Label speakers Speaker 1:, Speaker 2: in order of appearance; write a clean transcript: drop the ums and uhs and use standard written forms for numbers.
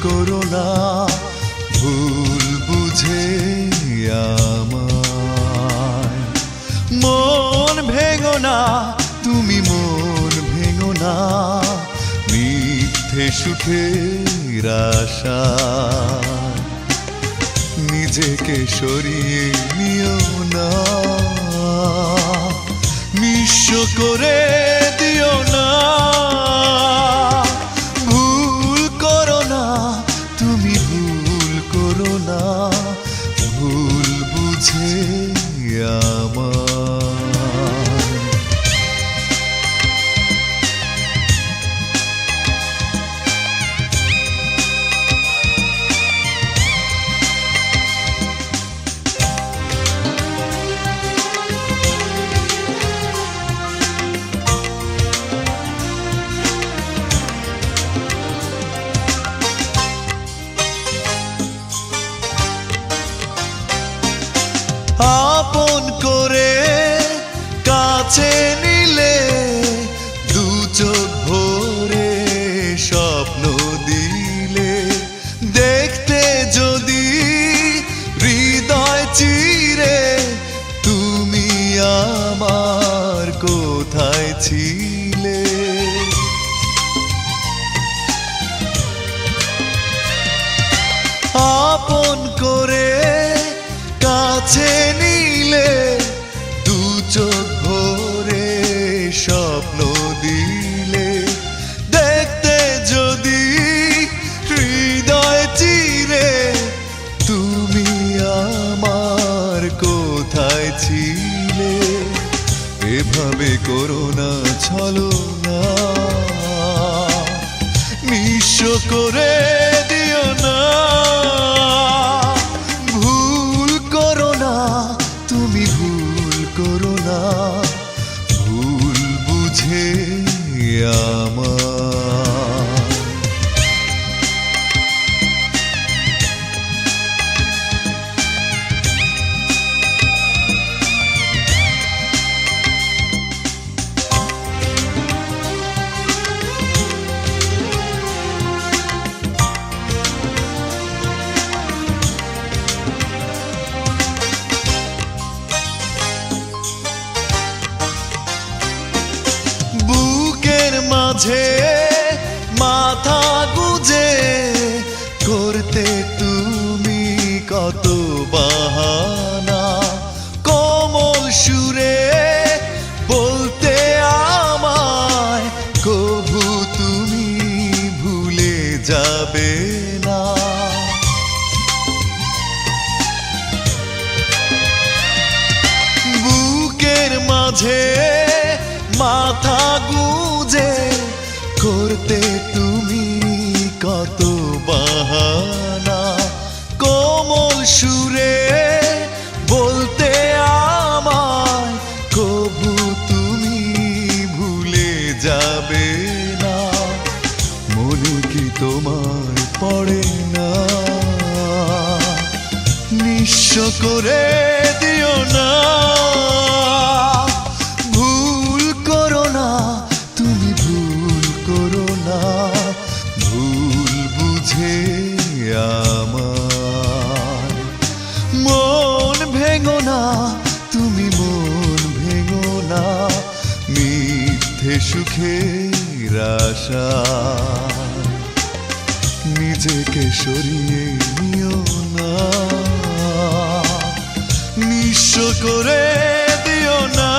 Speaker 1: করো না, ভুল বুঝে আমায়। মন ভেঙো না, তুমি মন ভেঙো না, মিথ্যে সুখের আশা নিজেকে সরিয়ে নিও না, নিঃস্ব করে দিও না। ভুল করো না, তুমি ভুল করো না, ভুল বুঝে আমায়। আপন করে কাছে নিলে, দু চোখ ভরে স্বপ্ন দিলে, দেখতে যদি হৃদয় চিরে, তুমি আমার কোথায় ছিলে? আপন করে কাছে নিলে, দু চোখ ভরে স্বপ্ন দিলে, দেখতে যদি হৃদয় চিরে, তুমি আমার কোথায় ছিলে? এভাবে করো না ছলনা, নিঃস্ব করে দিও না। তুমি ভুল করো না, ভুল বুঝে আমায়। মাঝে মাথা গুজে করতে তুমি কত বাহানা, কোমল সুরে বলতে আমায় কবু তুমি ভুলে যাবে না। বুকের মাঝে মাথা গুজে করতে তুমি কত বাহানা, কোমল সুরে বলতে আমায় কবু তুমি ভুলে যাবে না। মনে কি তোমার পড়ে না, নিঃস্ব করে দিও না। ভুল করো না, তুমি ভুল করো না, ভুল বুঝে আমায়। মন ভেঙো না, তুমি মন ভেঙো না, মিথ্যে সুখের আশা নিজেকে সরিয়ে নিও না, নিঃস্ব করে দিও না।